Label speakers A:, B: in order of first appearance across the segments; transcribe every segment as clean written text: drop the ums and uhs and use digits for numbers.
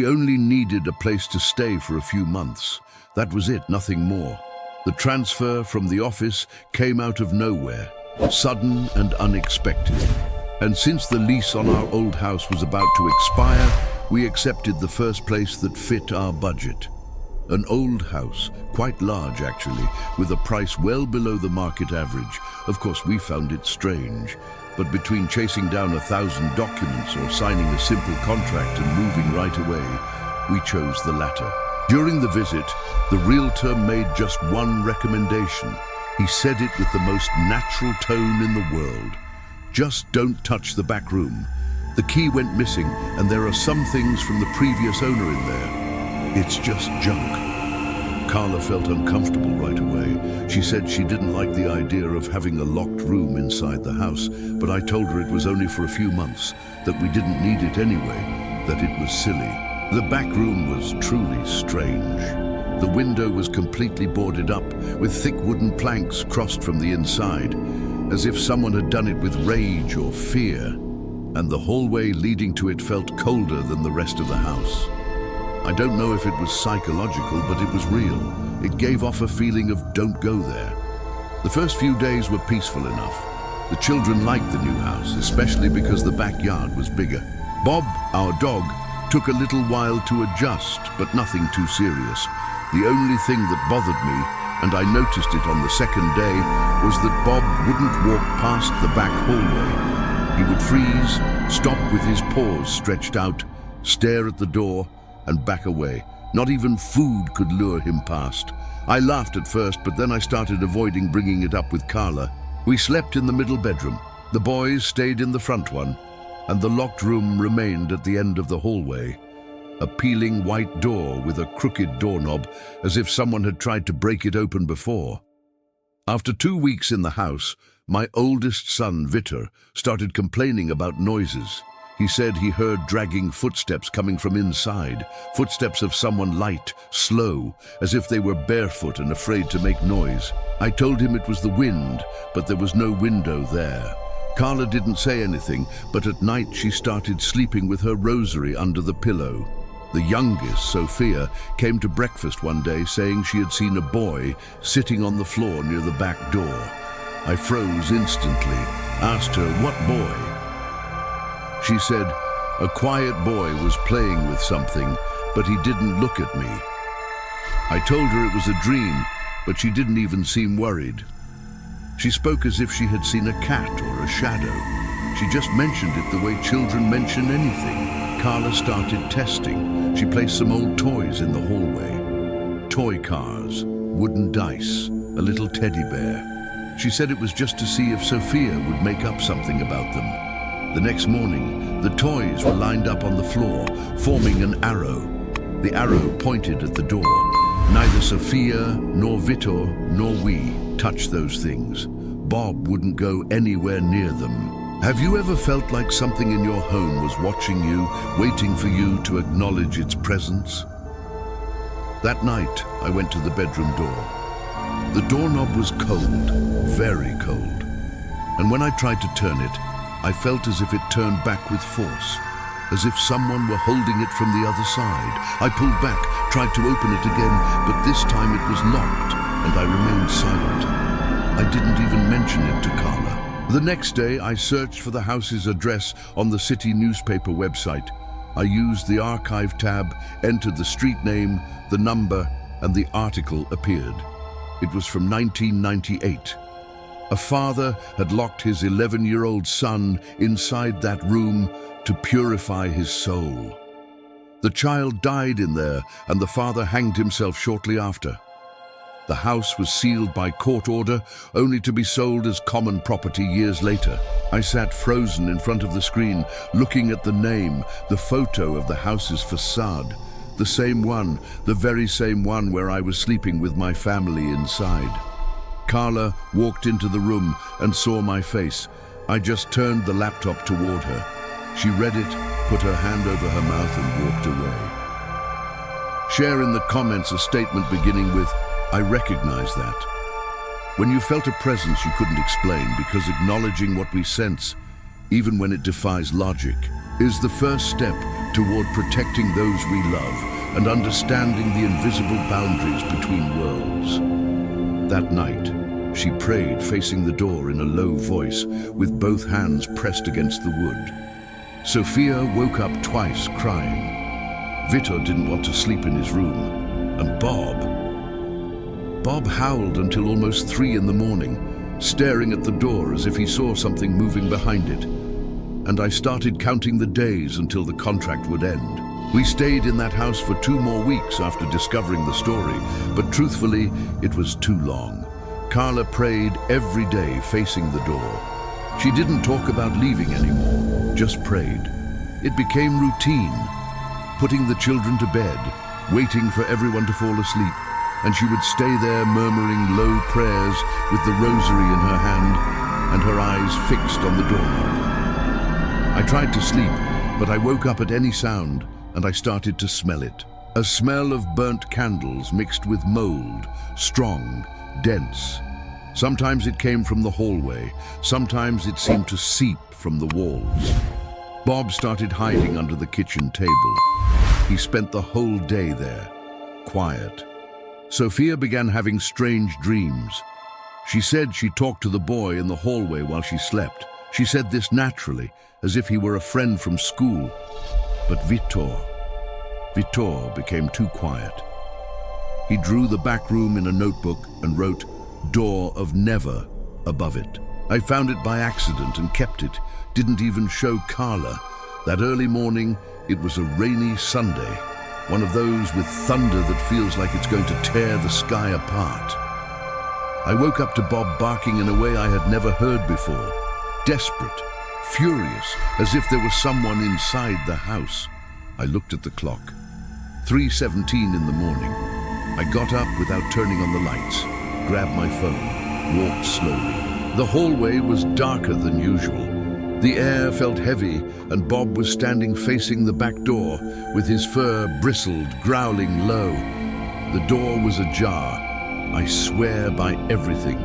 A: We only needed a place to stay for a few months. That was it, nothing more. The transfer from the office came out of nowhere, sudden and unexpected. And since the lease on our old house was about to expire, we accepted the first place that fit our budget. An old house, quite large actually, with a price well below the market average. Of course, we found it strange. But between chasing down 1,000 documents or signing a simple contract and moving right away, we chose the latter. During the visit, the realtor made just one recommendation. He said it with the most natural tone in the world. Just don't touch the back room. The key went missing, and there are some things from the previous owner in there. It's just junk. Carla felt uncomfortable right away. She said she didn't like the idea of having a locked room inside the house, but I told her it was only for a few months, that we didn't need it anyway, that it was silly. The back room was truly strange. The window was completely boarded up, with thick wooden planks crossed from the inside, as if someone had done it with rage or fear, and the hallway leading to it felt colder than the rest of the house. I don't know if it was psychological, but it was real. It gave off a feeling of don't go there. The first few days were peaceful enough. The children liked the new house, especially because the backyard was bigger. Bob, our dog, took a little while to adjust, but nothing too serious. The only thing that bothered me, and I noticed it on the second day, was that Bob wouldn't walk past the back hallway. He would freeze, stop with his paws stretched out, stare at the door, and back away. Not even food could lure him past. I laughed at first, but then I started avoiding bringing it up with Carla. We slept in the middle bedroom. The boys stayed in the front one, and the locked room remained at the end of the hallway. A peeling white door with a crooked doorknob, as if someone had tried to break it open before. After 2 weeks in the house, my oldest son, Vitor, started complaining about noises. He said he heard dragging footsteps coming from inside, footsteps of someone light, slow, as if they were barefoot and afraid to make noise. I told him it was the wind, but there was no window there. Carla didn't say anything, but at night she started sleeping with her rosary under the pillow. The youngest, Sophia, came to breakfast one day saying she had seen a boy sitting on the floor near the back door. I froze instantly, asked her, "What boy?" She said, "A quiet boy was playing with something, but he didn't look at me." I told her it was a dream, but she didn't even seem worried. She spoke as if she had seen a cat or a shadow. She just mentioned it the way children mention anything. Carla started testing. She placed some old toys in the hallway. Toy cars, wooden dice, a little teddy bear. She said it was just to see if Sophia would make up something about them. The next morning, the toys were lined up on the floor, forming an arrow. The arrow pointed at the door. Neither Sophia, nor Vitor, nor we touched those things. Bob wouldn't go anywhere near them. Have you ever felt like something in your home was watching you, waiting for you to acknowledge its presence? That night, I went to the bedroom door. The doorknob was cold, very cold. And when I tried to turn it, I felt as if it turned back with force, as if someone were holding it from the other side. I pulled back, tried to open it again, but this time it was locked, and I remained silent. I didn't even mention it to Carla. The next day, I searched for the house's address on the city newspaper website. I used the archive tab, entered the street name, the number, and the article appeared. It was from 1998. A father had locked his 11-year-old son inside that room to purify his soul. The child died in there, and the father hanged himself shortly after. The house was sealed by court order, only to be sold as common property years later. I sat frozen in front of the screen, looking at the name, the photo of the house's facade. The same one, the very same one where I was sleeping with my family inside. Carla walked into the room and saw my face. I just turned the laptop toward her. She read it, put her hand over her mouth and walked away. Share in the comments a statement beginning with, "I recognize that." When you felt a presence you couldn't explain, because acknowledging what we sense, even when it defies logic, is the first step toward protecting those we love and understanding the invisible boundaries between worlds. That night, she prayed facing the door in a low voice with both hands pressed against the wood. Sophia woke up twice crying. Vitor didn't want to sleep in his room, and Bob howled until almost 3 in the morning, staring at the door as if he saw something moving behind it. And I started counting the days until the contract would end. We stayed in that house for 2 more weeks after discovering the story, but truthfully, it was too long. Carla prayed every day facing the door. She didn't talk about leaving anymore, just prayed. It became routine, putting the children to bed, waiting for everyone to fall asleep, and she would stay there murmuring low prayers with the rosary in her hand and her eyes fixed on the doorknob. I tried to sleep, but I woke up at any sound and I started to smell it. A smell of burnt candles mixed with mold, strong, dense. Sometimes it came from the hallway, sometimes it seemed to seep from the walls. Bob started hiding under the kitchen table. He spent the whole day there, quiet. Sophia began having strange dreams. She said she talked to the boy in the hallway while she slept. She said this naturally, as if he were a friend from school. But Vitor became too quiet. He drew the back room in a notebook and wrote, "Door of Never," above it. I found it by accident and kept it. Didn't even show Carla. That early morning, it was a rainy Sunday. One of those with thunder that feels like it's going to tear the sky apart. I woke up to Bob barking in a way I had never heard before. Desperate, furious, as if there was someone inside the house. I looked at the clock. 3:17 in the morning. I got up without turning on the lights, grabbed my phone, walked slowly. The hallway was darker than usual. The air felt heavy, and Bob was standing facing the back door, with his fur bristled, growling low. The door was ajar. I swear by everything.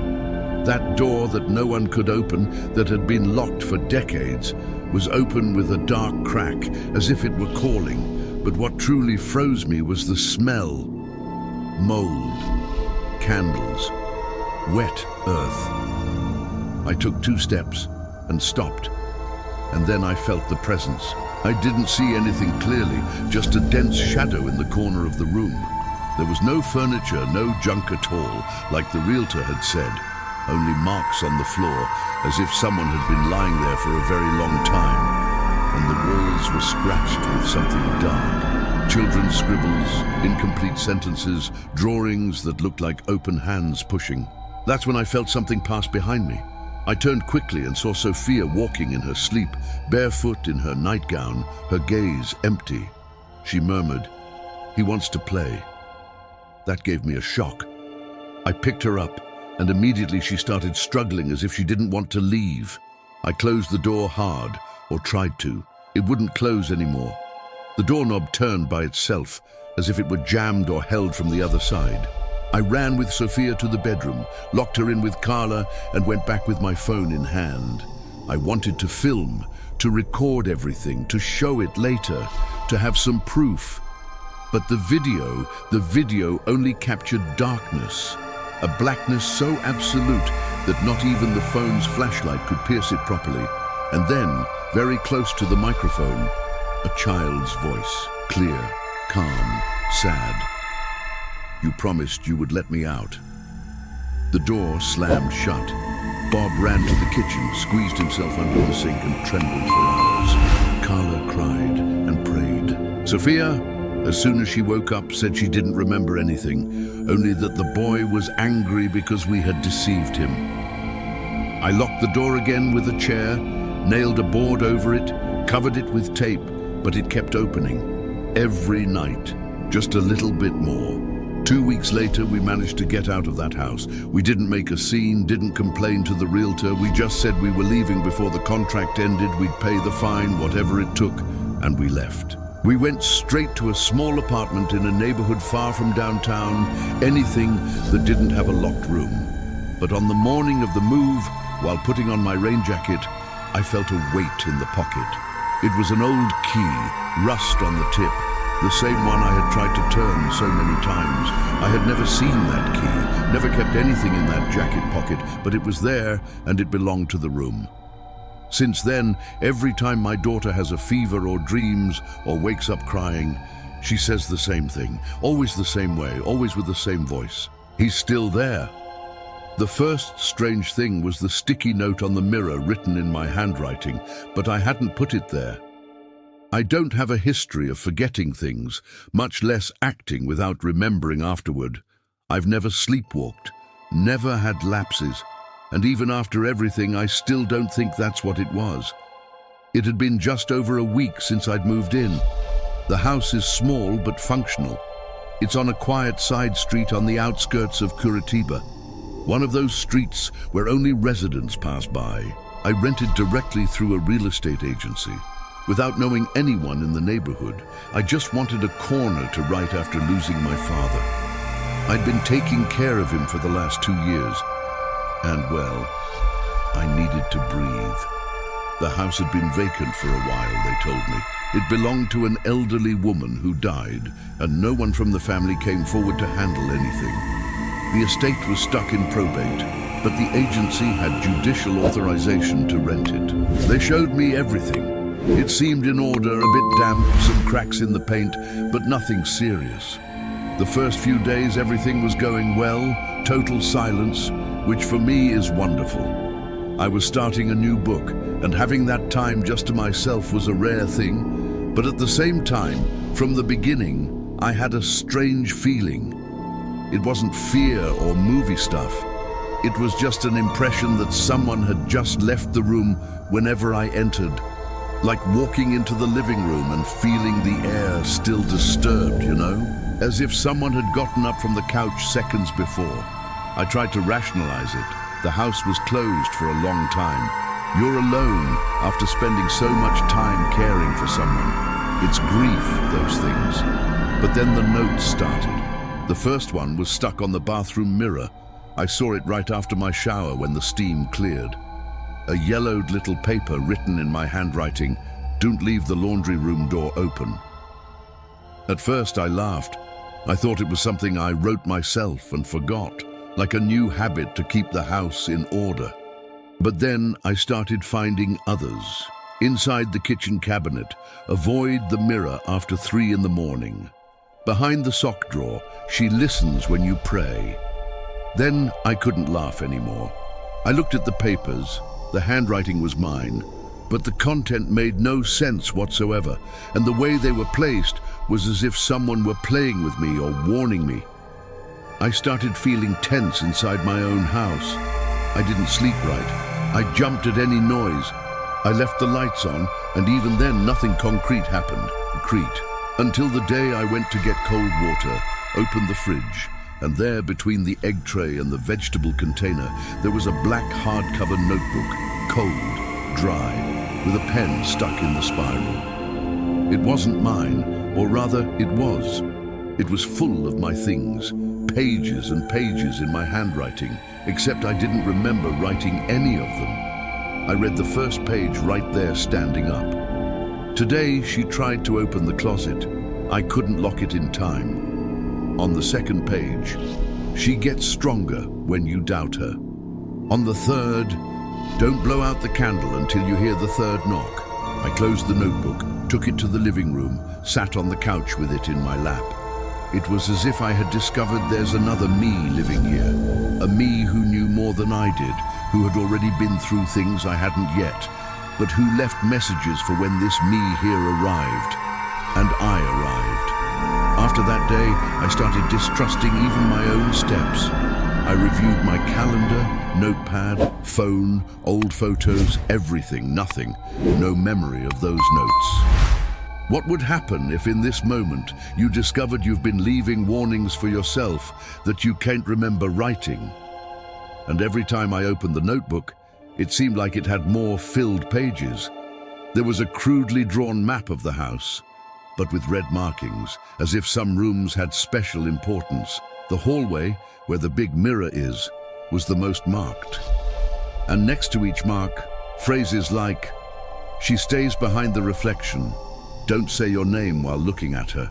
A: That door that no one could open, that had been locked for decades, was open with a dark crack, as if it were calling. But what truly froze me was the smell. Mold, candles, wet earth. I took 2 steps and stopped, and then I felt the presence. I didn't see anything clearly, just a dense shadow in the corner of the room. There was no furniture, no junk at all, like the realtor had said. Only marks on the floor, as if someone had been lying there for a very long time. And the walls were scratched with something dark. Children's scribbles, incomplete sentences, drawings that looked like open hands pushing. That's when I felt something pass behind me. I turned quickly and saw Sophia walking in her sleep, barefoot in her nightgown, her gaze empty. She murmured, "He wants to play." That gave me a shock. I picked her up, and immediately she started struggling as if she didn't want to leave. I closed the door hard, or tried to. It wouldn't close anymore. The doorknob turned by itself, as if it were jammed or held from the other side. I ran with Sophia to the bedroom, locked her in with Carla, and went back with my phone in hand. I wanted to film, to record everything, to show it later, to have some proof. But the video only captured darkness, a blackness so absolute that not even the phone's flashlight could pierce it properly. And then, very close to the microphone, a child's voice, clear, calm, sad. "You promised you would let me out." The door slammed shut. Bob ran to the kitchen, squeezed himself under the sink and trembled for hours. Carla cried and prayed. Sophia, as soon as she woke up, said she didn't remember anything, only that the boy was angry because we had deceived him. I locked the door again with a chair, nailed a board over it, covered it with tape, but it kept opening. Every night, just a little bit more. 2 weeks later, we managed to get out of that house. We didn't make a scene, didn't complain to the realtor. We just said we were leaving before the contract ended. We'd pay the fine, whatever it took, and we left. We went straight to a small apartment in a neighborhood far from downtown, anything that didn't have a locked room. But on the morning of the move, while putting on my rain jacket, I felt a weight in the pocket. It was an old key, rust on the tip, the same one I had tried to turn so many times. I had never seen that key, never kept anything in that jacket pocket, but it was there and it belonged to the room. Since then, every time my daughter has a fever or dreams or wakes up crying, she says the same thing, always the same way, always with the same voice. He's still there. The first strange thing was the sticky note on the mirror written in my handwriting, but I hadn't put it there. I don't have a history of forgetting things, much less acting without remembering afterward. I've never sleepwalked, never had lapses, and even after everything, I still don't think that's what it was. It had been just over a week since I'd moved in. The house is small but functional. It's on a quiet side street on the outskirts of Curitiba, one of those streets where only residents pass by. I rented directly through a real estate agency. Without knowing anyone in the neighborhood, I just wanted a corner to write after losing my father. I'd been taking care of him for the last 2 years, and well, I needed to breathe. The house had been vacant for a while, they told me. It belonged to an elderly woman who died, and no one from the family came forward to handle anything. The estate was stuck in probate, but the agency had judicial authorization to rent it. They showed me everything. It seemed in order, a bit damp, some cracks in the paint, but nothing serious. The first few days everything was going well, total silence, which for me is wonderful. I was starting a new book, and having that time just to myself was a rare thing, but at the same time, from the beginning, I had a strange feeling. It wasn't fear or movie stuff. It was just an impression that someone had just left the room whenever I entered, like walking into the living room and feeling the air still disturbed, you know? As if someone had gotten up from the couch seconds before. I tried to rationalize it. The house was closed for a long time. You're alone after spending so much time caring for someone. It's grief, those things. But then the notes started. The first one was stuck on the bathroom mirror. I saw it right after my shower when the steam cleared. A yellowed little paper written in my handwriting, "Don't leave the laundry room door open." At first I laughed. I thought it was something I wrote myself and forgot, like a new habit to keep the house in order. But then I started finding others. Inside the kitchen cabinet, avoid the mirror after 3 in the morning. Behind the sock drawer, she listens when you pray. Then I couldn't laugh anymore. I looked at the papers. The handwriting was mine, but the content made no sense whatsoever, and the way they were placed was as if someone were playing with me or warning me. I started feeling tense inside my own house. I didn't sleep right. I jumped at any noise. I left the lights on, and even then nothing concrete happened. Until the day I went to get cold water, opened the fridge, and there, between the egg tray and the vegetable container, there was a black hardcover notebook, cold, dry, with a pen stuck in the spiral. It wasn't mine, or rather, it was. It was full of my things, pages and pages in my handwriting, except I didn't remember writing any of them. I read the first page right there standing up. Today, she tried to open the closet. I couldn't lock it in time. On the second page, she gets stronger when you doubt her. On the third, don't blow out the candle until you hear the third knock. I closed the notebook, took it to the living room, sat on the couch with it in my lap. It was as if I had discovered there's another me living here, a me who knew more than I did, who had already been through things I hadn't yet, but who left messages for when this me here arrived. And I arrived. After that day, I started distrusting even my own steps. I reviewed my calendar, notepad, phone, old photos, everything, nothing. No memory of those notes. What would happen if in this moment you discovered you've been leaving warnings for yourself that you can't remember writing? And every time I opened the notebook, it seemed like it had more filled pages. There was a crudely drawn map of the house, but with red markings, as if some rooms had special importance. The hallway, where the big mirror is, was the most marked. And next to each mark, phrases like, She stays behind the reflection. Don't say your name while looking at her.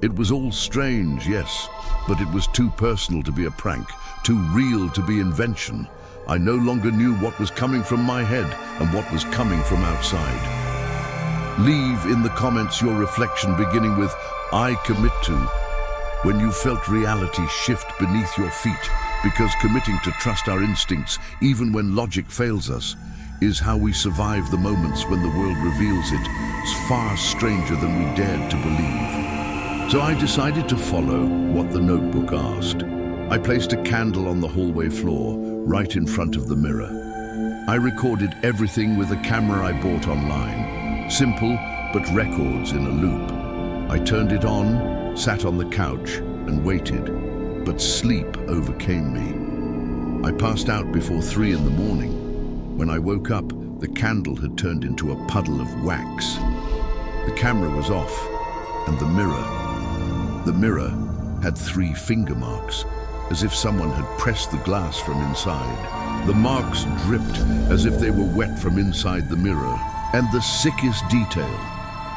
A: It was all strange, yes, but it was too personal to be a prank, too real to be invention. I no longer knew what was coming from my head and what was coming from outside. Leave in the comments your reflection beginning with "I commit to" when you felt reality shift beneath your feet, because committing to trust our instincts, even when logic fails us, is how we survive the moments when the world reveals it. It's far stranger than we dared to believe. So I decided to follow what the notebook asked. I placed a candle on the hallway floor, right in front of the mirror. I recorded everything with a camera I bought online. Simple, but records in a loop. I turned it on, sat on the couch, and waited, but sleep overcame me. I passed out before 3 in the morning. When I woke up, the candle had turned into a puddle of wax. The camera was off, and the mirror had 3 finger marks, as if someone had pressed the glass from inside. The marks dripped as if they were wet from inside the mirror. And the sickest detail,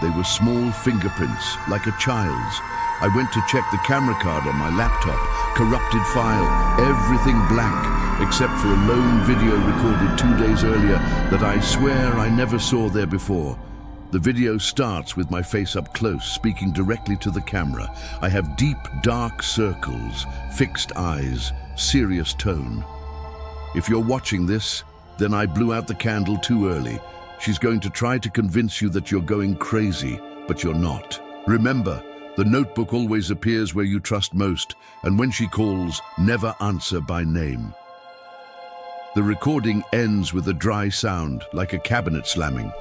A: they were small fingerprints, like a child's. I went to check the camera card on my laptop, corrupted file, everything blank, except for a lone video recorded 2 days earlier that I swear I never saw there before. The video starts with my face up close, speaking directly to the camera. I have deep, dark circles, fixed eyes, serious tone. If you're watching this, then I blew out the candle too early. She's going to try to convince you that you're going crazy, but you're not. Remember, the notebook always appears where you trust most, and when she calls, never answer by name. The recording ends with a dry sound, like a cabinet slamming.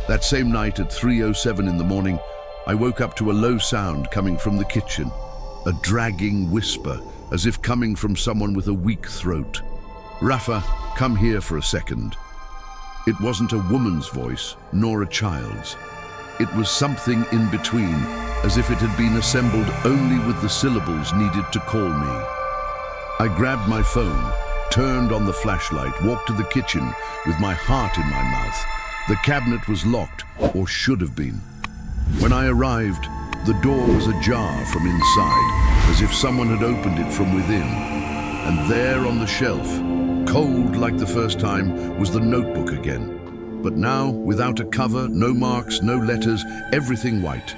A: That same night at 3:07 in the morning, I woke up to a low sound coming from the kitchen, a dragging whisper, as if coming from someone with a weak throat. "Rafa, come here for a second." It wasn't a woman's voice, nor a child's. It was something in between, as if it had been assembled only with the syllables needed to call me. I grabbed my phone, turned on the flashlight, walked to the kitchen with my heart in my mouth. The cabinet was locked, or should have been. When I arrived, the door was ajar from inside, as if someone had opened it from within. And there on the shelf, cold like the first time, was the notebook again. But now, without a cover, no marks, no letters, everything white.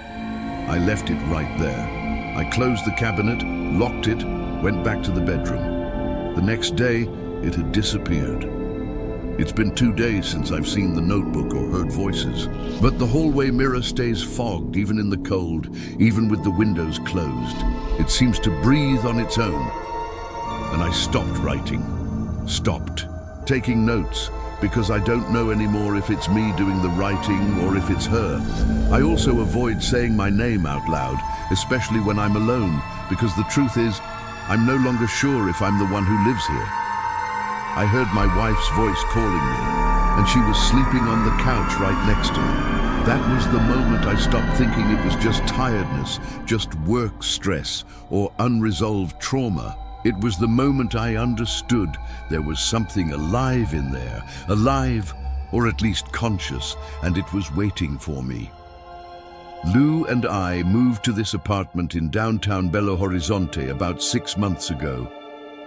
A: I left it right there. I closed the cabinet, locked it, went back to the bedroom. The next day, it had disappeared. It's been 2 days since I've seen the notebook or heard voices. But the hallway mirror stays fogged, even in the cold, even with the windows closed. It seems to breathe on its own. And I stopped writing. Stopped taking notes, because I don't know anymore if it's me doing the writing or if it's her. I also avoid saying my name out loud, especially when I'm alone, because the truth is, I'm no longer sure if I'm the one who lives here. I heard my wife's voice calling me, and she was sleeping on the couch right next to me. That was the moment I stopped thinking it was just tiredness, just work stress, or unresolved trauma. It was the moment I understood there was something alive in there, alive, or at least conscious, and it was waiting for me. Lou and I moved to this apartment in downtown Belo Horizonte about 6 months ago.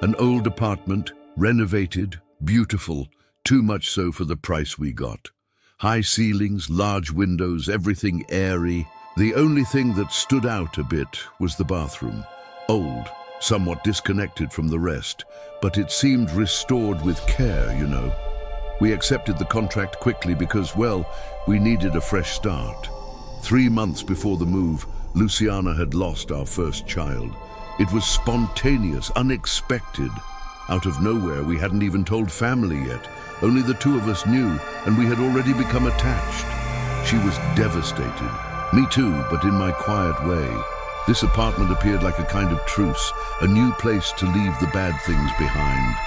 A: An old apartment, renovated, beautiful, too much so for the price we got. High ceilings, large windows, everything airy. The only thing that stood out a bit was the bathroom. Old, somewhat disconnected from the rest, but it seemed restored with care, you know. We accepted the contract quickly because, well, we needed a fresh start. 3 months before the move, Luciana had lost our first child. It was spontaneous, unexpected. Out of nowhere, we hadn't even told family yet. Only the 2 of us knew, and we had already become attached. She was devastated. Me too, but in my quiet way. This apartment appeared like a kind of truce, a new place to leave the bad things behind.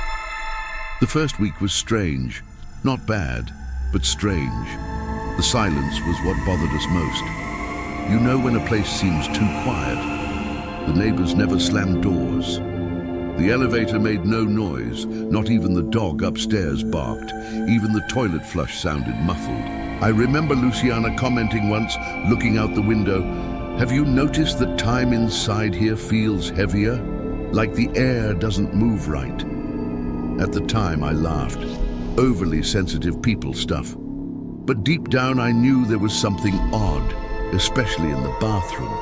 A: The first week was strange. Not bad, but strange. The silence was what bothered us most. You know when a place seems too quiet. The neighbors never slammed doors. The elevator made no noise, not even the dog upstairs barked. Even the toilet flush sounded muffled. I remember Luciana commenting once, looking out the window, "Have you noticed that time inside here feels heavier? Like the air doesn't move right." At the time, I laughed. Overly sensitive people stuff. But deep down, I knew there was something odd, especially in the bathroom.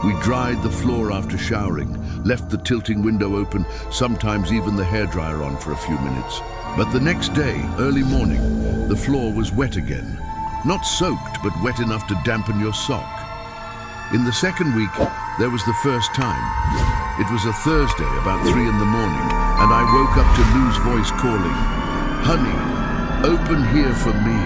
A: We dried the floor after showering, left the tilting window open, sometimes even the hairdryer on for a few minutes. But the next day, early morning, the floor was wet again. Not soaked, but wet enough to dampen your sock. In the second week, there was the first time. It was a Thursday, about 3 in the morning, and I woke up to Lou's voice calling, "Honey, open here for me."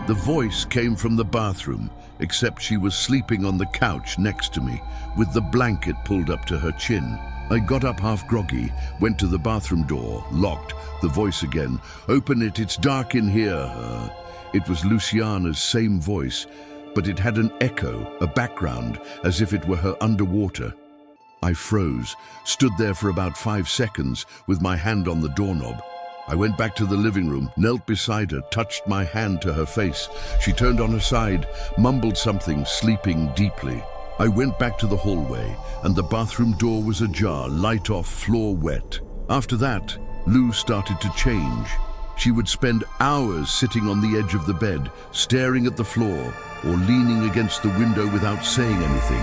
A: The voice came from the bathroom, except she was sleeping on the couch next to me, with the blanket pulled up to her chin. I got up half groggy, went to the bathroom door, locked, the voice again, "Open it, it's dark in here." It was Luciana's same voice, but it had an echo, a background, as if it were her underwater. I froze, stood there for about 5 seconds with my hand on the doorknob. I went back to the living room, knelt beside her, touched my hand to her face. She turned on her side, mumbled something, sleeping deeply. I went back to the hallway, and the bathroom door was ajar, light off, floor wet. After that, Lou started to change. She would spend hours sitting on the edge of the bed, staring at the floor, or leaning against the window without saying anything.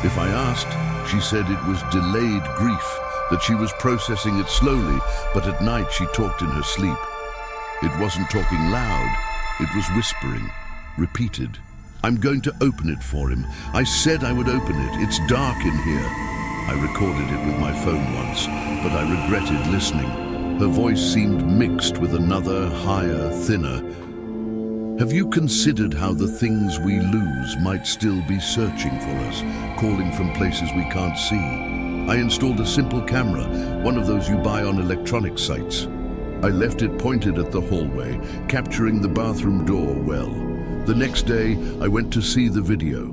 A: If I asked, she said it was delayed grief, that she was processing it slowly, but at night she talked in her sleep. It wasn't talking loud, it was whispering, repeated. "I'm going to open it for him. I said I would open it. It's dark in here." I recorded it with my phone once, but I regretted listening. Her voice seemed mixed with another, higher, thinner. Have you considered how the things we lose might still be searching for us, calling from places we can't see? I installed a simple camera, one of those you buy on electronic sites. I left it pointed at the hallway, capturing the bathroom door well. The next day, I went to see the video.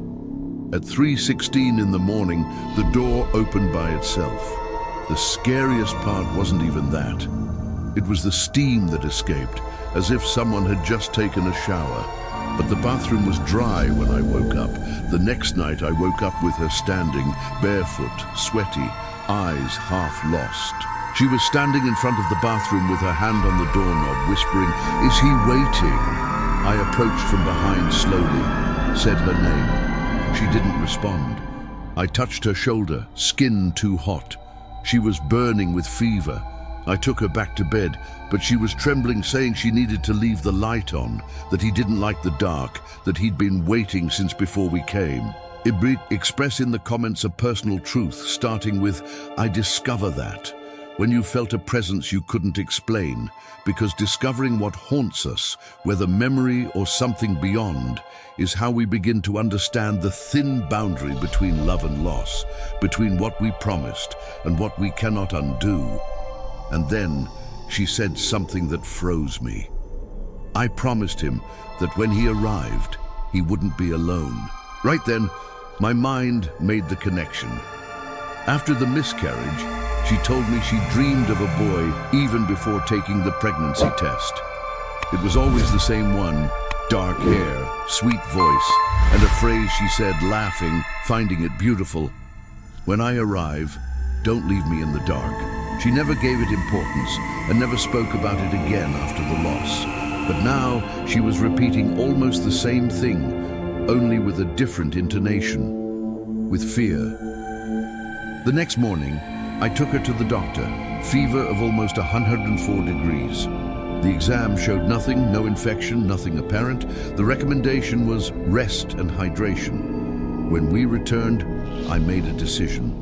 A: At 3:16 in the morning, the door opened by itself. The scariest part wasn't even that. It was the steam that escaped, as if someone had just taken a shower. But the bathroom was dry when I woke up. The next night I woke up with her standing, barefoot, sweaty, eyes half lost. She was standing in front of the bathroom with her hand on the doorknob, whispering, "Is he waiting?" I approached from behind slowly, said her name. She didn't respond. I touched her shoulder, skin too hot. She was burning with fever. I took her back to bed, but she was trembling, saying she needed to leave the light on, that he didn't like the dark, that he'd been waiting since before we came. Ibrit express in the comments a personal truth, starting with, "I discover that." When you felt a presence you couldn't explain, because discovering what haunts us, whether memory or something beyond, is how we begin to understand the thin boundary between love and loss, between what we promised and what we cannot undo. And then she said something that froze me. I promised him that when he arrived, he wouldn't be alone. Right then, my mind made the connection. After the miscarriage, she told me she dreamed of a boy even before taking the pregnancy test. It was always the same one, dark hair, sweet voice, and a phrase she said laughing, finding it beautiful. When I arrive, don't leave me in the dark. She never gave it importance and never spoke about it again after the loss. But now she was repeating almost the same thing, only with a different intonation, with fear. The next morning, I took her to the doctor, fever of almost 104 degrees. The exam showed nothing, no infection, nothing apparent. The recommendation was rest and hydration. When we returned, I made a decision.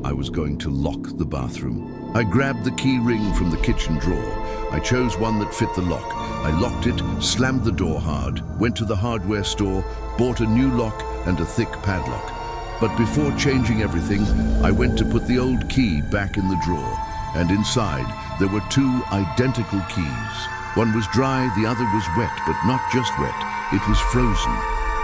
A: I was going to lock the bathroom. I grabbed the key ring from the kitchen drawer. I chose one that fit the lock. I locked it, slammed the door hard, went to the hardware store, bought a new lock and a thick padlock. But before changing everything, I went to put the old key back in the drawer. And inside, there were 2 identical keys. One was dry, the other was wet, but not just wet. It was frozen,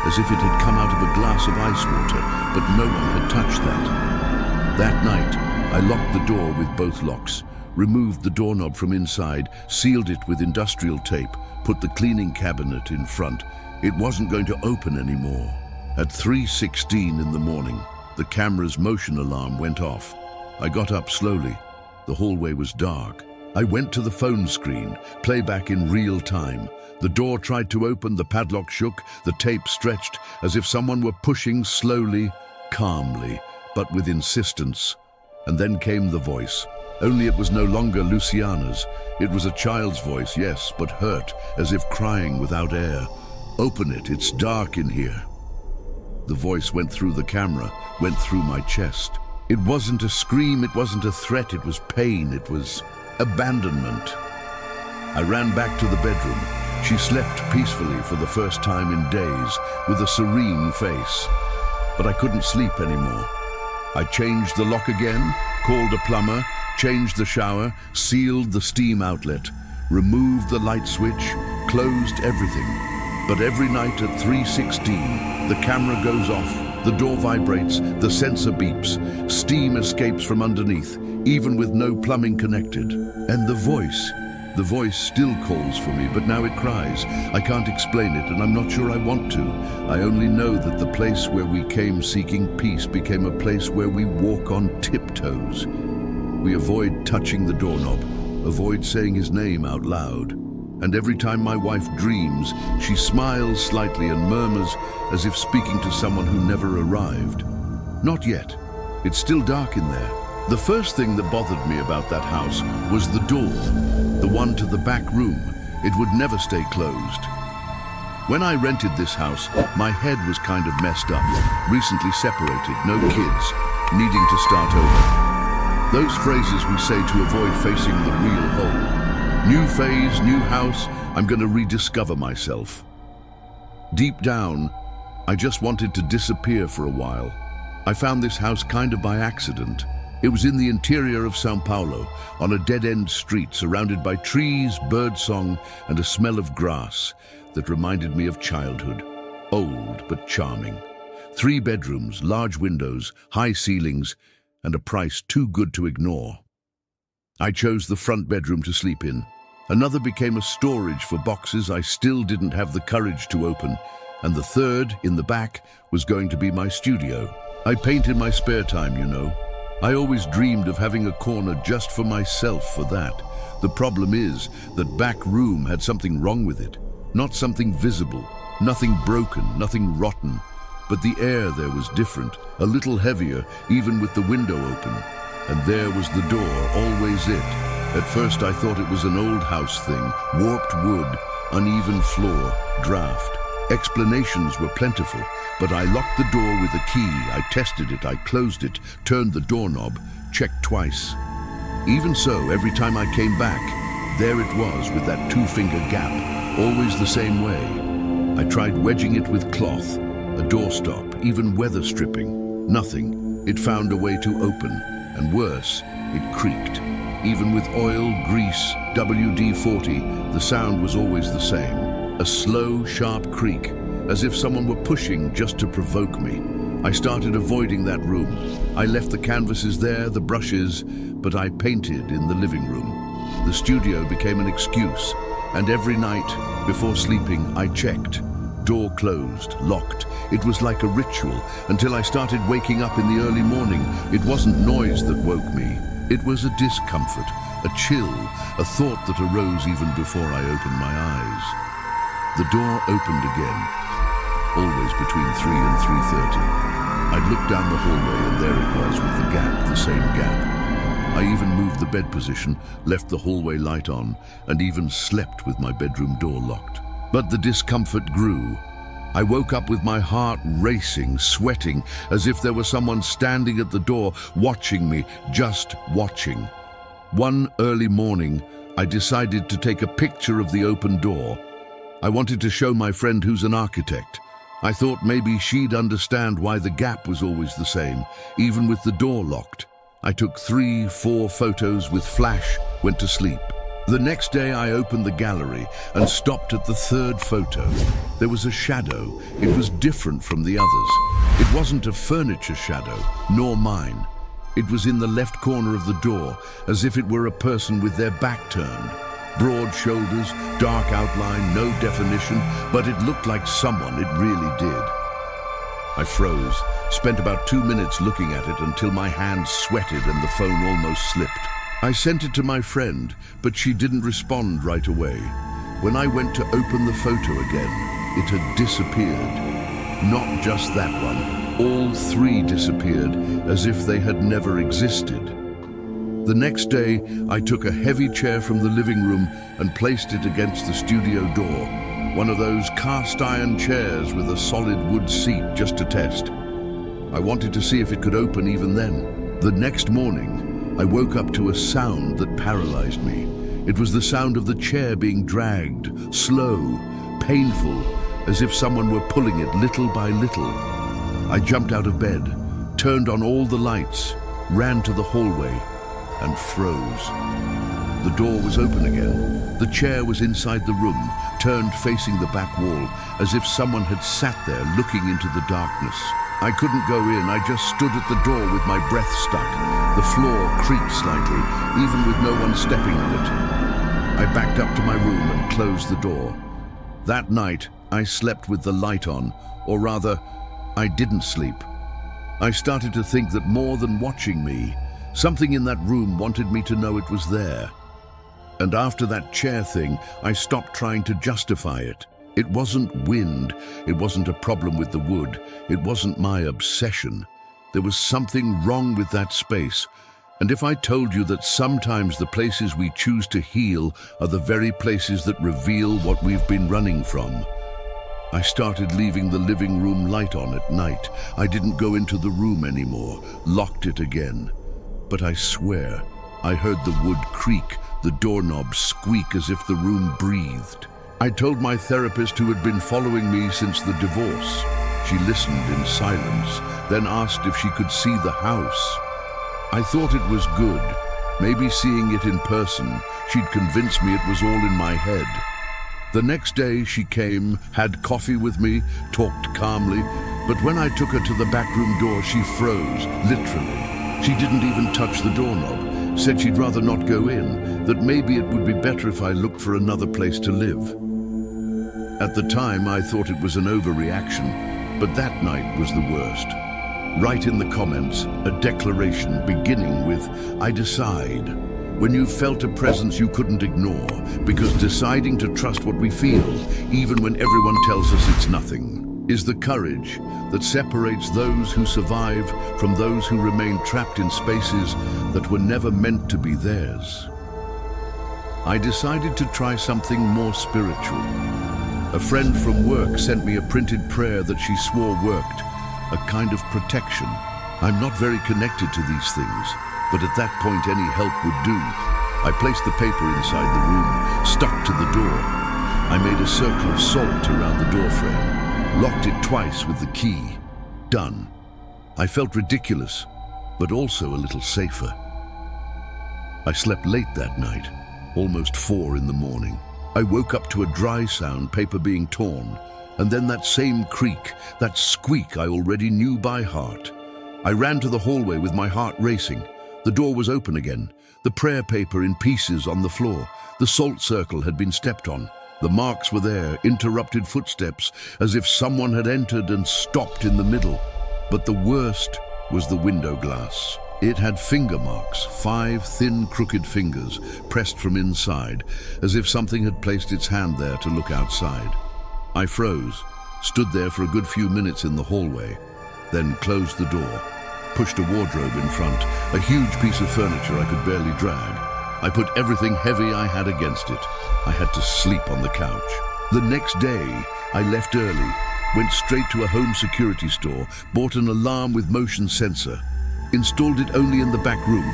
A: as if it had come out of a glass of ice water, but no one had touched that. That night, I locked the door with both locks, removed the doorknob from inside, sealed it with industrial tape, put the cleaning cabinet in front. It wasn't going to open anymore. At 3:16 in the morning, the camera's motion alarm went off. I got up slowly. The hallway was dark. I went to the phone screen, playback in real time. The door tried to open, the padlock shook, the tape stretched, as if someone were pushing slowly, calmly, but with insistence. And then came the voice. Only it was no longer Luciana's. It was a child's voice, yes, but hurt, as if crying without air. "Open it, it's dark in here." The voice went through the camera, went through my chest. It wasn't a scream, it wasn't a threat, it was pain, it was abandonment. I ran back to the bedroom. She slept peacefully for the first time in days, with a serene face. But I couldn't sleep anymore. I changed the lock again, called a plumber, changed the shower, sealed the steam outlet, removed the light switch, closed everything. But every night at 3:16, the camera goes off, the door vibrates, the sensor beeps, steam escapes from underneath, even with no plumbing connected. And the voice still calls for me, but now it cries. I can't explain it, and I'm not sure I want to. I only know that the place where we came seeking peace became a place where we walk on tiptoes. We avoid touching the doorknob, avoid saying his name out loud. And every time my wife dreams, she smiles slightly and murmurs as if speaking to someone who never arrived. Not yet. It's still dark in there. The first thing that bothered me about that house was the door, the one to the back room. It would never stay closed. When I rented this house, my head was kind of messed up, recently separated, no kids, needing to start over. Those phrases we say to avoid facing the real hole. New phase, new house, I'm going to rediscover myself. Deep down, I just wanted to disappear for a while. I found this house kind of by accident. It was in the interior of São Paulo, on a dead-end street surrounded by trees, birdsong, and a smell of grass that reminded me of childhood. Old but charming. 3 bedrooms, large windows, high ceilings, and a price too good to ignore. I chose the front bedroom to sleep in. Another became a storage for boxes I still didn't have the courage to open, and the third, in the back, was going to be my studio. I paint in my spare time, you know. I always dreamed of having a corner just for myself for that. The problem is that back room had something wrong with it. Not something visible, nothing broken, nothing rotten. But the air there was different, a little heavier, even with the window open. And there was the door, always it. At first I thought it was an old house thing, warped wood, uneven floor, draft. Explanations were plentiful, but I locked the door with a key, I tested it, I closed it, turned the doorknob, checked twice. Even so, every time I came back, there it was with that 2-finger gap, always the same way. I tried wedging it with cloth, a doorstop, even weather stripping. Nothing. It found a way to open, and worse, it creaked. Even with oil, grease, WD-40, the sound was always the same. A slow, sharp creak, as if someone were pushing just to provoke me. I started avoiding that room. I left the canvases there, the brushes, but I painted in the living room. The studio became an excuse, and every night, before sleeping, I checked. Door closed, locked. It was like a ritual, until I started waking up in the early morning. It wasn't noise that woke me. It was a discomfort, a chill, a thought that arose even before I opened my eyes. The door opened again, always between 3 and 3:30. I'd looked down the hallway and there it was with the gap, the same gap. I even moved the bed position, left the hallway light on, and even slept with my bedroom door locked. But the discomfort grew. I woke up with my heart racing, sweating, as if there was someone standing at the door, watching me, just watching. One early morning, I decided to take a picture of the open door. I wanted to show my friend who's an architect. I thought maybe she'd understand why the gap was always the same, even with the door locked. I took 3, 4 photos with flash, went to sleep. The next day I opened the gallery and stopped at the 3rd photo. There was a shadow. It was different from the others. It wasn't a furniture shadow, nor mine. It was in the left corner of the door, as if it were a person with their back turned. Broad shoulders, dark outline, no definition, but it looked like someone, it really did. I froze, spent about 2 minutes looking at it until my hands sweated and the phone almost slipped. I sent it to my friend, but she didn't respond right away. When I went to open the photo again, it had disappeared. Not just that one, all three disappeared as if they had never existed. The next day, I took a heavy chair from the living room and placed it against the studio door, one of those cast iron chairs with a solid wood seat just to test. I wanted to see if it could open even then. The next morning, I woke up to a sound that paralyzed me. It was the sound of the chair being dragged, slow, painful, as if someone were pulling it little by little. I jumped out of bed, turned on all the lights, ran to the hallway, and froze. The door was open again. The chair was inside the room, turned facing the back wall, as if someone had sat there looking into the darkness. I couldn't go in, I just stood at the door with my breath stuck. The floor creaked slightly, even with no one stepping on it. I backed up to my room and closed the door. That night, I slept with the light on, or rather, I didn't sleep. I started to think that more than watching me, something in that room wanted me to know it was there. And after that chair thing, I stopped trying to justify it. It wasn't wind, it wasn't a problem with the wood, it wasn't my obsession. There was something wrong with that space. And if I told you that sometimes the places we choose to heal are the very places that reveal what we've been running from. I started leaving the living room light on at night. I didn't go into the room anymore, locked it again. But I swear, I heard the wood creak, the doorknob squeak as if the room breathed. I told my therapist, who had been following me since the divorce. She listened in silence, then asked if she could see the house. I thought it was good. Maybe seeing it in person, she'd convince me it was all in my head. The next day she came, had coffee with me, talked calmly, but when I took her to the back room door, she froze, literally. She didn't even touch the doorknob, said she'd rather not go in, that maybe it would be better if I looked for another place to live. At the time, I thought it was an overreaction, but that night was the worst. Write in the comments a declaration beginning with, "I decide." When you felt a presence you couldn't ignore, because deciding to trust what we feel, even when everyone tells us it's nothing, is the courage that separates those who survive from those who remain trapped in spaces that were never meant to be theirs. I decided to try something more spiritual. A friend from work sent me a printed prayer that she swore worked, a kind of protection. I'm not very connected to these things, but at that point any help would do. I placed the paper inside the room, stuck to the door. I made a circle of salt around the door frame, locked it twice with the key. Done. I felt ridiculous, but also a little safer. I slept late that night, almost 4 in the morning. I woke up to a dry sound, paper being torn, and then that same creak, that squeak I already knew by heart. I ran to the hallway with my heart racing. The door was open again, the prayer paper in pieces on the floor. The salt circle had been stepped on. The marks were there, interrupted footsteps, as if someone had entered and stopped in the middle. But the worst was the window glass. It had finger marks, 5 thin, crooked fingers, pressed from inside, as if something had placed its hand there to look outside. I froze, stood there for a good few minutes in the hallway, then closed the door, pushed a wardrobe in front, a huge piece of furniture I could barely drag. I put everything heavy I had against it. I had to sleep on the couch. The next day, I left early, went straight to a home security store, bought an alarm with motion sensor, installed it only in the back room,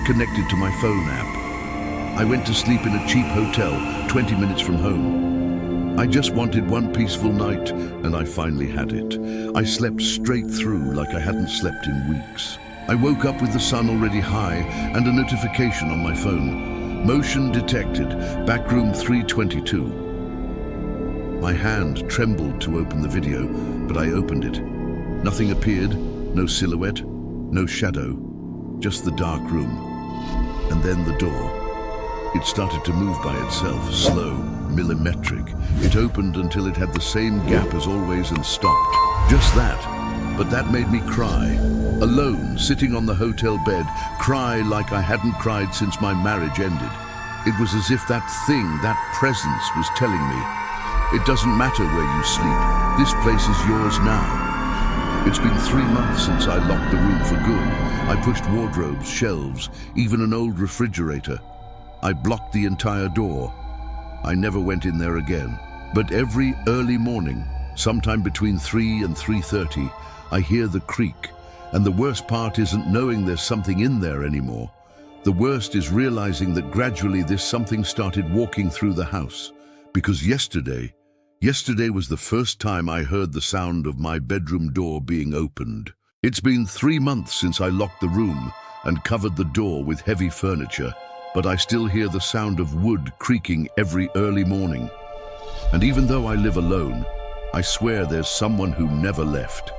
A: connected to my phone app. I went to sleep in a cheap hotel, 20 minutes from home. I just wanted one peaceful night, and I finally had it. I slept straight through like I hadn't slept in weeks. I woke up with the sun already high and a notification on my phone. Motion detected, back room 322. My hand trembled to open the video, but I opened it. Nothing appeared, no silhouette, no shadow, just the dark room. And then the door. It started to move by itself, slow, millimetric. It opened until it had the same gap as always and stopped. Just that. But that made me cry. Alone, sitting on the hotel bed, cry like I hadn't cried since my marriage ended. It was as if that thing, that presence, was telling me, it doesn't matter where you sleep. This place is yours now. It's been 3 months since I locked the room for good. I pushed wardrobes, shelves, even an old refrigerator. I blocked the entire door. I never went in there again. But every early morning, sometime between 3 and 3:30, I hear the creak. And the worst part isn't knowing there's something in there anymore. The worst is realizing that gradually this something started walking through the house. Because yesterday was the first time I heard the sound of my bedroom door being opened. It's been 3 months since I locked the room and covered the door with heavy furniture, but I still hear the sound of wood creaking every early morning. And even though I live alone, I swear there's someone who never left.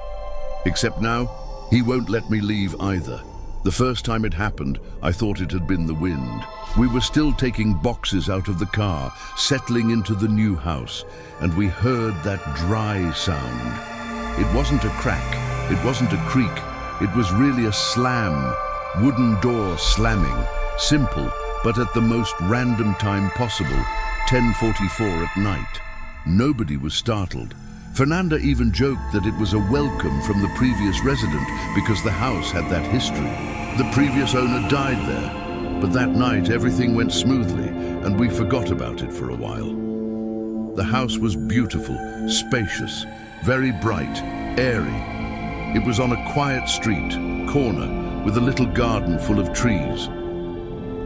A: Except now, he won't let me leave either. The first time it happened, I thought it had been the wind. We were still taking boxes out of the car, settling into the new house, and we heard that dry sound. It wasn't a crack, it wasn't a creak, it was really a slam, wooden door slamming, simple, but at the most random time possible, 10:44 at night. Nobody was startled. Fernanda even joked that it was a welcome from the previous resident because the house had that history. The previous owner died there, but that night everything went smoothly and we forgot about it for a while. The house was beautiful, spacious, very bright, airy. It was on a quiet street, corner, with a little garden full of trees.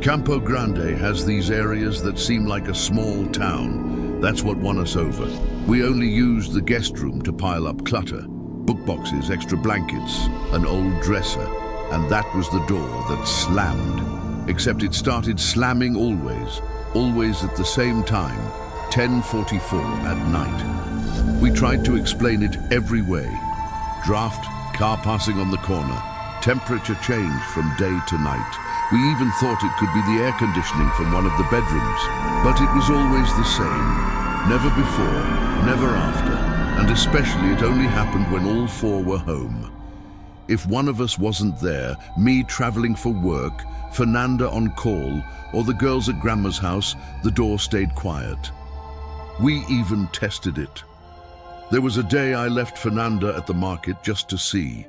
A: Campo Grande has these areas that seem like a small town. That's what won us over. We only used the guest room to pile up clutter, bookboxes, extra blankets, an old dresser, and that was the door that slammed. Except it started slamming always at the same time, 10:44 at night. We tried to explain it every way. Draft, car passing on the corner, temperature change from day to night. We even thought it could be the air conditioning from one of the bedrooms. But it was always the same. Never before, never after, and especially it only happened when all four were home. If one of us wasn't there, me traveling for work, Fernanda on call, or the girls at Grandma's house, the door stayed quiet. We even tested it. There was a day I left Fernanda at the market just to see.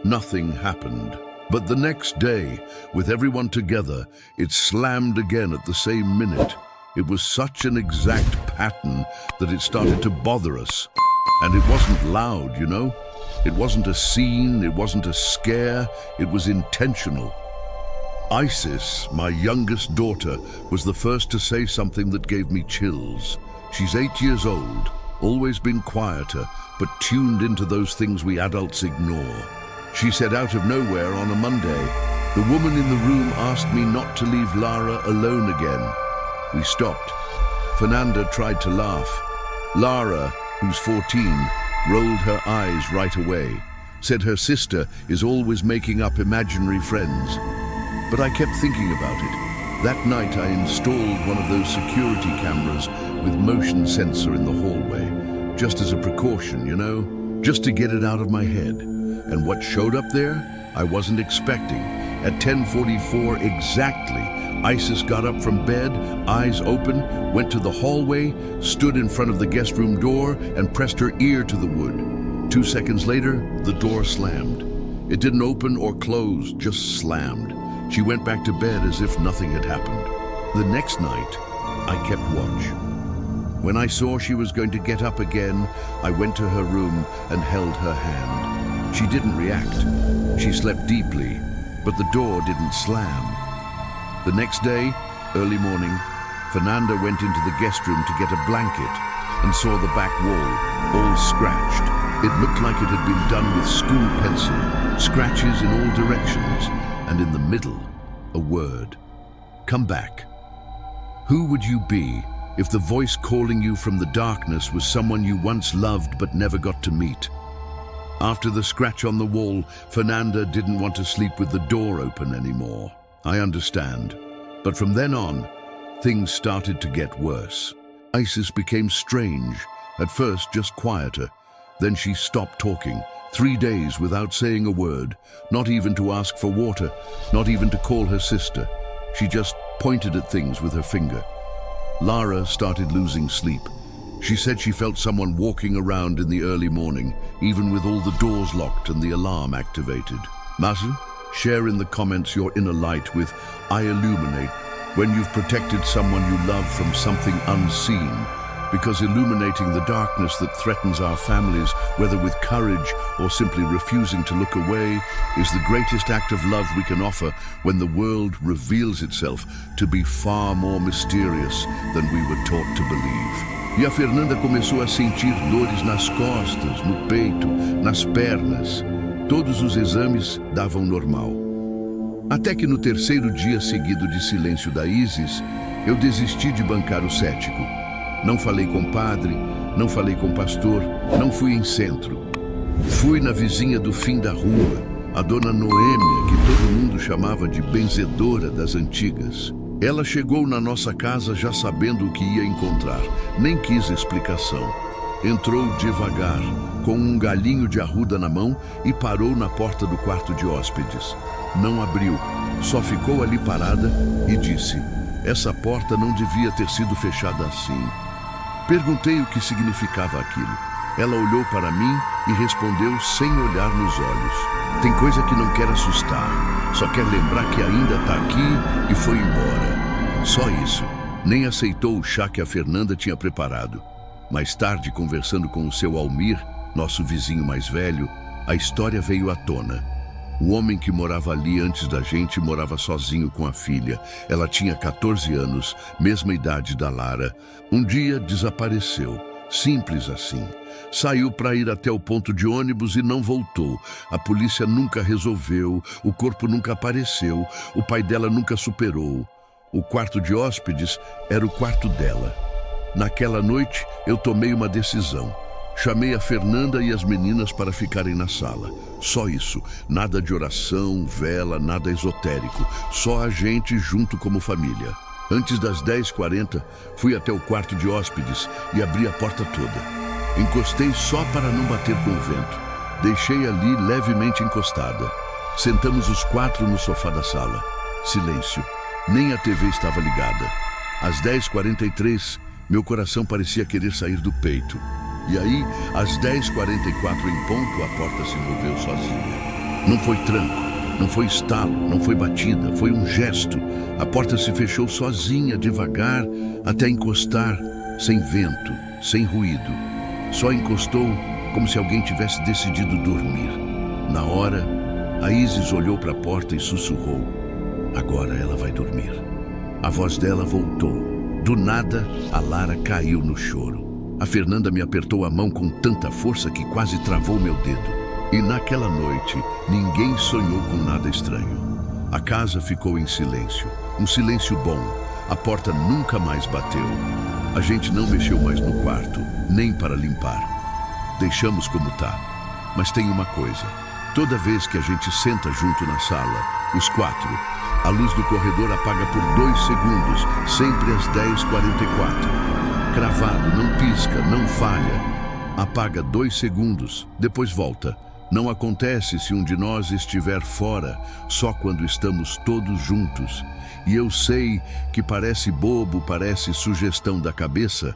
A: Nothing happened. But the next day, with everyone together, it slammed again at the same minute. It was such an exact pattern that it started to bother us. And it wasn't loud, you know? It wasn't a scene, it wasn't a scare, it was intentional. Isis, my youngest daughter, was the first to say something that gave me chills. She's 8 years old, always been quieter, but tuned into those things we adults ignore. She said out of nowhere on a Monday, "The woman in the room asked me not to leave Lara alone again." We stopped. Fernanda tried to laugh. Lara, who's 14, rolled her eyes right away, said her sister is always making up imaginary friends. But I kept thinking about it. That night I installed one of those security cameras with motion sensor in the hallway, just as a precaution, you know, just to get it out of my head. And what showed up there, I wasn't expecting. At 10:44 exactly, Isis got up from bed, eyes open, went to the hallway, stood in front of the guest room door, and pressed her ear to the wood. 2 seconds later, the door slammed. It didn't open or close, just slammed. She went back to bed as if nothing had happened. The next night, I kept watch. When I saw she was going to get up again, I went to her room and held her hand. She didn't react. She slept deeply, but the door didn't slam. The next day, early morning, Fernanda went into the guest room to get a blanket and saw the back wall, all scratched. It looked like it had been done with school pencil, scratches in all directions, and in the middle, a word. Come back. Who would you be if the voice calling you from the darkness was someone you once loved but never got to meet? After the scratch on the wall, Fernanda didn't want to sleep with the door open anymore. I understand. But from then on, things started to get worse. Isis became strange, at first just quieter. Then she stopped talking, 3 days without saying a word, not even to ask for water, not even to call her sister. She just pointed at things with her finger. Lara started losing sleep. She said she felt someone walking around in the early morning, even with all the doors locked and the alarm activated. Mazu, share in the comments your inner light with I illuminate, when you've protected someone you love from something unseen, because illuminating the darkness that threatens our families, whether with courage or simply refusing to look away, is the greatest act of love we can offer when the world reveals itself to be far more mysterious than we were taught to believe. E a Fernanda começou a sentir dores nas costas, no peito, nas pernas. Todos os exames davam normal. Até que no terceiro dia seguido de silêncio da Isis, eu desisti de bancar o cético. Não falei com padre, não falei com pastor, não fui em centro. Fui na vizinha do fim da rua, a dona Noêmia, que todo mundo chamava de benzedora das antigas. Ela chegou na nossa casa já sabendo o que ia encontrar, nem quis explicação. Entrou devagar, com um galhinho de arruda na mão e parou na porta do quarto de hóspedes. Não abriu, só ficou ali parada e disse: essa porta não devia ter sido fechada assim. Perguntei o que significava aquilo. Ela olhou para mim e respondeu sem olhar nos olhos: tem coisa que não quer assustar, só quer lembrar que ainda está aqui e foi embora. Só isso. Nem aceitou o chá que a Fernanda tinha preparado. Mais tarde, conversando com o seu Almir, nosso vizinho mais velho, a história veio à tona. O homem que morava ali antes da gente morava sozinho com a filha. Ela tinha 14 anos, mesma idade da Lara. Um dia desapareceu. Simples assim. Saiu para ir até o ponto de ônibus e não voltou. A polícia nunca resolveu, o corpo nunca apareceu, o pai dela nunca superou. O quarto de hóspedes era o quarto dela. Naquela noite, eu tomei uma decisão. Chamei a Fernanda e as meninas para ficarem na sala. Só isso. Nada de oração, vela, nada esotérico. Só a gente junto como família. Antes das 10h40, fui até o quarto de hóspedes e abri a porta toda. Encostei só para não bater com o vento. Deixei ali levemente encostada. Sentamos os 4 no sofá da sala. Silêncio. Nem a TV estava ligada. Às 10h43, meu coração parecia querer sair do peito. E aí, às 10h44 em ponto, a porta se moveu sozinha. Não foi tranco, não foi estalo, não foi batida, foi um gesto. A porta se fechou sozinha, devagar, até encostar, sem vento, sem ruído. Só encostou como se alguém tivesse decidido dormir. Na hora, a Isis olhou para a porta e sussurrou: agora ela vai dormir. A voz dela voltou. Do nada, a Lara caiu no choro. A Fernanda me apertou a mão com tanta força que quase travou meu dedo. E naquela noite, ninguém sonhou com nada estranho. A casa ficou em silêncio. Um silêncio bom. A porta nunca mais bateu. A gente não mexeu mais no quarto, nem para limpar. Deixamos como tá. Mas tem uma coisa. Toda vez que a gente senta junto na sala, os 4, a luz do corredor apaga por 2 segundos, sempre às 10h44. Cravado, não pisca, não falha. Apaga 2 segundos, depois volta. Não acontece se um de nós estiver fora, só quando estamos todos juntos. E eu sei que parece bobo, parece sugestão da cabeça,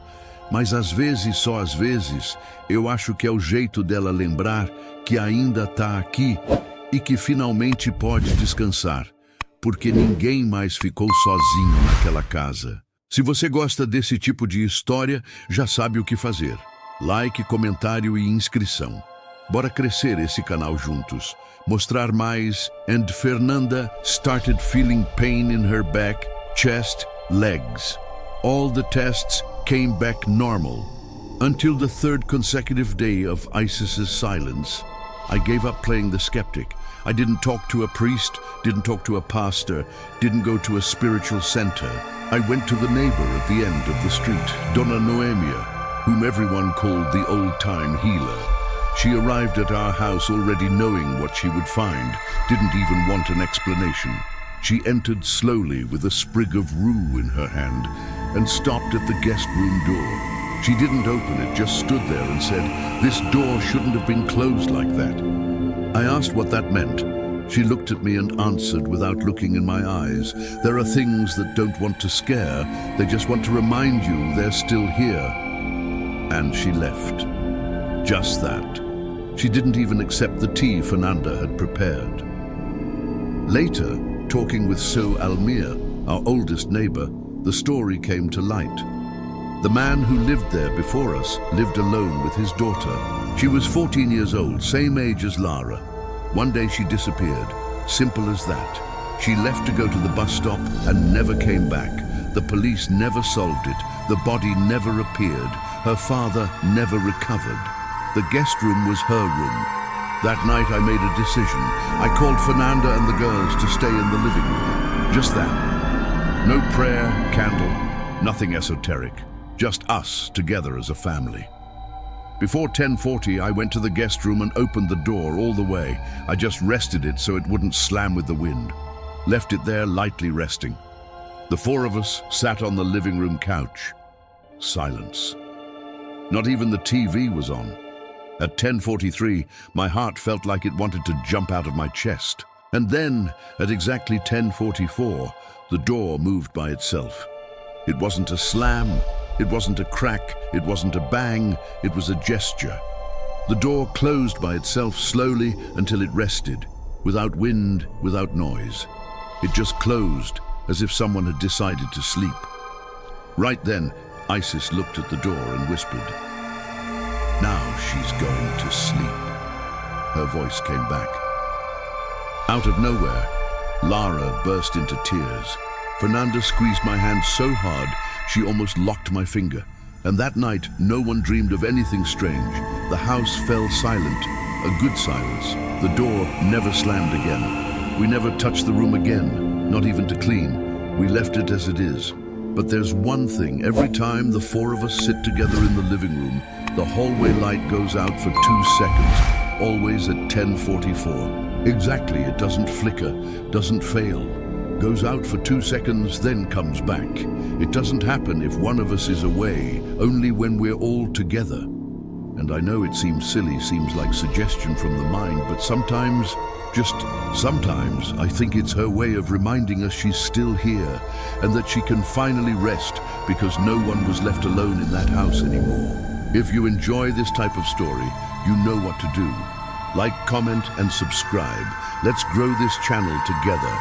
A: mas às vezes, só às vezes, eu acho que é o jeito dela lembrar que ainda está aqui e que finalmente pode descansar, porque ninguém mais ficou sozinho naquela casa. Se você gosta desse tipo de história, já sabe o que fazer. Like, comentário e inscrição. Bora crescer esse canal juntos. Mostrar mais. And Fernanda started feeling pain in her back, chest, legs. All the tests came back normal. Until the 3rd consecutive day of Isis's silence, I gave up playing the skeptic. I didn't talk to a priest, didn't talk to a pastor, didn't go to a spiritual center. I went to the neighbor at the end of the street, Dona Noemia, whom everyone called the old-time healer. She arrived at our house already knowing what she would find, didn't even want an explanation. She entered slowly with a sprig of rue in her hand and stopped at the guest room door. She didn't open it, just stood there and said, "This door shouldn't have been closed like that." I asked what that meant. She looked at me and answered without looking in my eyes, "There are things that don't want to scare, they just want to remind you they're still here." And she left. Just that. She didn't even accept the tea Fernanda had prepared. Later, talking with So Almir, our oldest neighbor, the story came to light. The man who lived there before us lived alone with his daughter. She was 14 years old, same age as Lara. One day she disappeared, simple as that. She left to go to the bus stop and never came back. The police never solved it. The body never appeared. Her father never recovered. The guest room was her room. That night I made a decision. I called Fernanda and the girls to stay in the living room. Just that. No prayer, candle, nothing esoteric. Just us together as a family. Before 10:40, I went to the guest room and opened the door all the way. I just rested it so it wouldn't slam with the wind. Left it there lightly resting. The four of us sat on the living room couch. Silence. Not even the TV was on. At 10:43, my heart felt like it wanted to jump out of my chest. And then, at exactly 10:44, the door moved by itself. It wasn't a slam, it wasn't a crack, it wasn't a bang, it was a gesture. The door closed by itself slowly until it rested, without wind, without noise. It just closed, as if someone had decided to sleep. Right then, Isis looked at the door and whispered, "Now she's going to sleep." Her voice came back. Out of nowhere, Lara burst into tears. Fernanda squeezed my hand so hard, she almost locked my finger. And that night, no one dreamed of anything strange. The house fell silent, a good silence. The door never slammed again. We never touched the room again, not even to clean. We left it as it is. But there's one thing, every time the four of us sit together in the living room, the hallway light goes out for 2 seconds, always at 10:44. Exactly, it doesn't flicker, doesn't fail. Goes out for 2 seconds, then comes back. It doesn't happen if one of us is away, only when we're all together. And I know it seems silly, seems like suggestion from the mind, but sometimes, just sometimes, I think it's her way of reminding us she's still here and that she can finally rest because no one was left alone in that house anymore. If you enjoy this type of story, you know what to do. Like, comment, and subscribe. Let's grow this channel together.